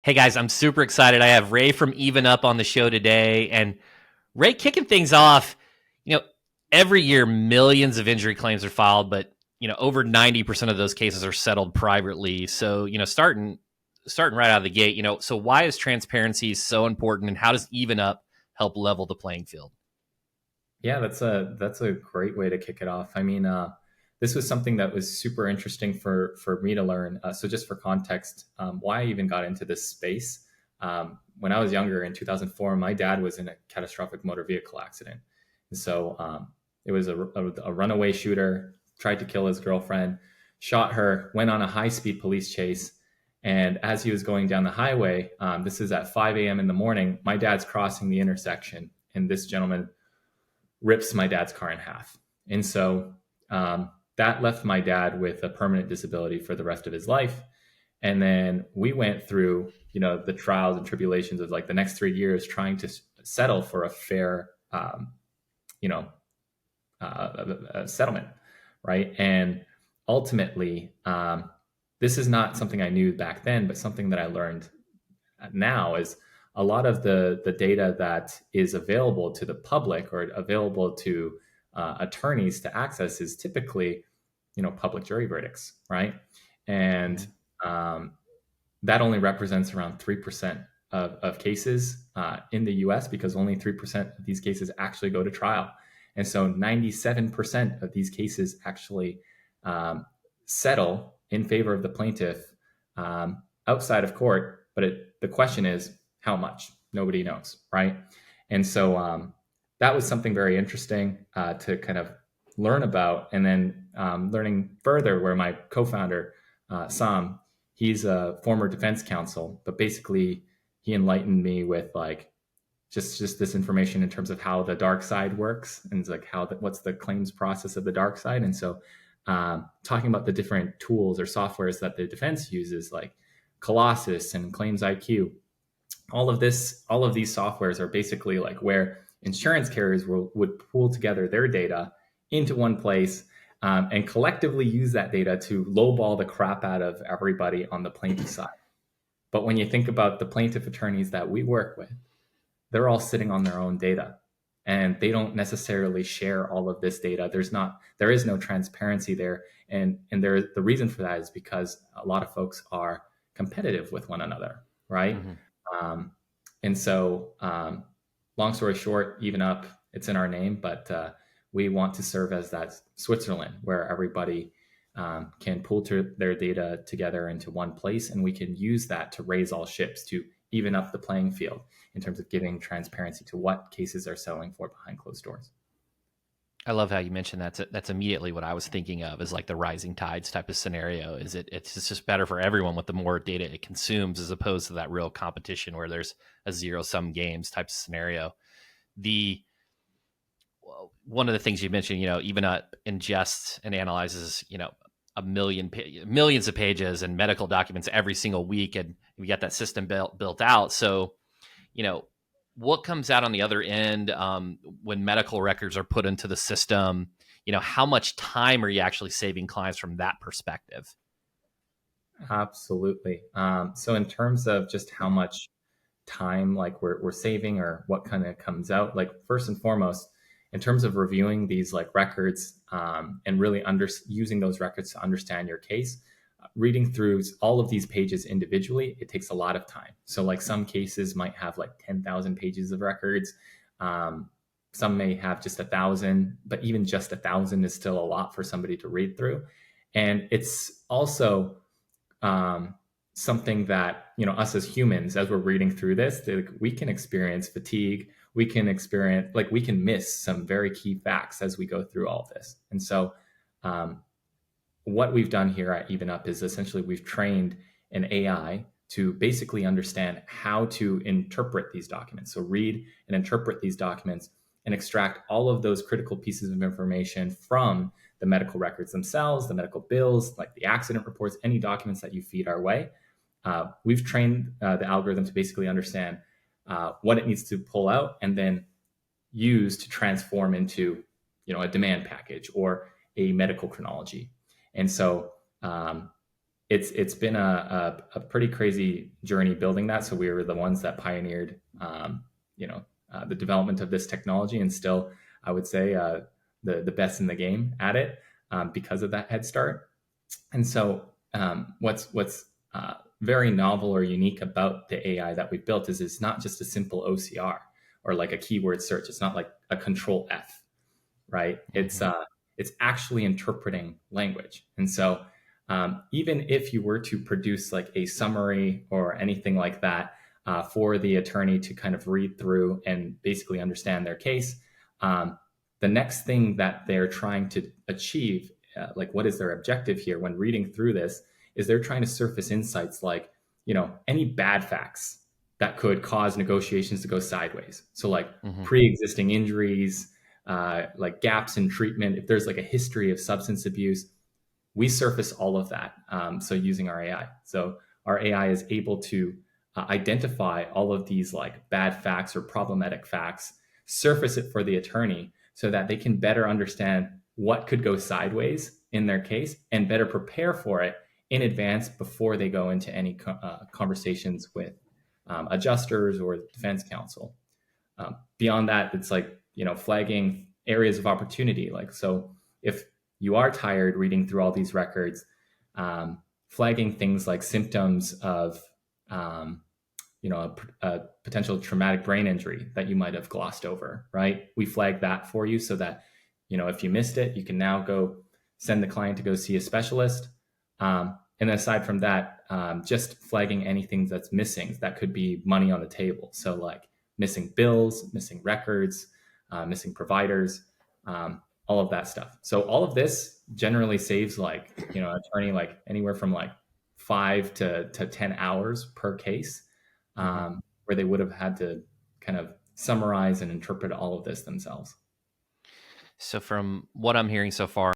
Hey guys, I'm super excited. I have Ray from EvenUp on the show today. And Ray, kicking things off, you know, every year millions of injury claims are filed, but over 90% of those cases are settled privately. So, starting right out of the gate, so why is transparency so important and how does EvenUp help level the playing field? Yeah, that's a great way to kick it off. This was something that was super interesting for me to learn. So just for context, why I even got into this space. When I was younger in 2004, my dad was in a catastrophic motor vehicle accident, and so it was a runaway shooter tried to kill his girlfriend, shot her, went on a high speed police chase. And as he was going down the highway, this is at 5 a.m. in the morning, my dad's crossing the intersection, and this gentleman rips my dad's car in half. And so that left my dad with a permanent disability for the rest of his life. And then we went through, the trials and tribulations of like the next 3 years trying to settle for a fair, you know, a settlement, right? And ultimately, this is not something I knew back then, but something that I learned now is a lot of the data that is available to the public or available to attorneys to access is typically, public jury verdicts, right? And um, that only represents around 3% of cases in the US because only 3% of these cases actually go to trial. And so 97% of these cases actually um, settle in favor of the plaintiff outside of court. But the question is, how much? Nobody knows, right? And so that was something very interesting to kind of learn about. And then learning further, where my co founder, Sam, he's a former defense counsel, but basically he enlightened me with like just this information in terms of how the dark side works and like what's the claims process of the dark side. And so talking about the different tools or softwares that the defense uses, like Colossus and Claims IQ, all of these softwares are basically like where insurance carriers would pool together their data into one place and collectively use that data to lowball the crap out of everybody on the plaintiff side. But when you think about the plaintiff attorneys that we work with, they're all sitting on their own data and they don't necessarily share all of this data. There is no transparency there. The reason for that is because a lot of folks are competitive with one another, right? Mm-hmm. Um, and so, long story short, EvenUp, it's in our name, but we want to serve as that Switzerland where everybody can pull their data together into one place, and we can use that to raise all ships to even up the playing field in terms of giving transparency to what cases are selling for behind closed doors. I love how you mentioned that's immediately what I was thinking of as like the rising tides type of scenario. It's just better for everyone with the more data it consumes as opposed to that real competition where there's a zero sum games type of scenario. The One of the things you mentioned, even ingests and analyzes, millions of pages and medical documents every single week, and we got that system built out. So, you know, what comes out on the other end when medical records are put into the system? How much time are you actually saving clients from that perspective? Absolutely. So in terms of just how much time like we're saving or what kind of comes out, like first and foremost, in terms of reviewing these like records and really using those records to understand your case, reading through all of these pages individually, it takes a lot of time. So like some cases might have like 10,000 pages of records. Some may have just 1,000, but even just 1,000 is still a lot for somebody to read through. And it's also something that, us as humans, as we're reading through this, we can experience fatigue. We can miss some very key facts as we go through all of this. And so what we've done here at EvenUp is essentially we've trained an AI to basically understand how to interpret these documents. So read and interpret these documents and extract all of those critical pieces of information from the medical records themselves, the medical bills, like the accident reports, any documents that you feed our way. We've trained the algorithm to basically understand what it needs to pull out and then use to transform into, a demand package or a medical chronology. And so it's been a pretty crazy journey building that. So we were the ones that pioneered, the development of this technology, and still, I would say, the best in the game at it, because of that head start. And so, what's very novel or unique about the AI that we built is it's not just a simple OCR or like a keyword search. It's not like a control F, right? Mm-hmm. It's actually interpreting language. And so, even if you were to produce like a summary or anything like that, for the attorney to kind of read through and basically understand their case, um, the next thing that they're trying to achieve, like what is their objective here when reading through this, is they're trying to surface insights like, any bad facts that could cause negotiations to go sideways. So like Mm-hmm. pre-existing injuries, like gaps in treatment, if there's like a history of substance abuse, we surface all of that. So using our AI, so our AI is able to identify all of these like bad facts or problematic facts, surface it for the attorney so that they can better understand what could go sideways in their case and better prepare for it in advance before they go into any conversations with adjusters or defense counsel. Beyond that, it's like, flagging areas of opportunity. Like, so if you are tired reading through all these records, flagging things like symptoms of, um, a potential traumatic brain injury that you might have glossed over, right? We flag that for you so that, if you missed it, you can now go send the client to go see a specialist. And then aside from that, just flagging anything that's missing that could be money on the table. So like missing bills, missing records, missing providers, all of that stuff. So all of this generally saves like, an attorney like anywhere from like 5 to 10 hours per case, Mm-hmm. where they would have had to kind of summarize and interpret all of this themselves. So from what I'm hearing so far,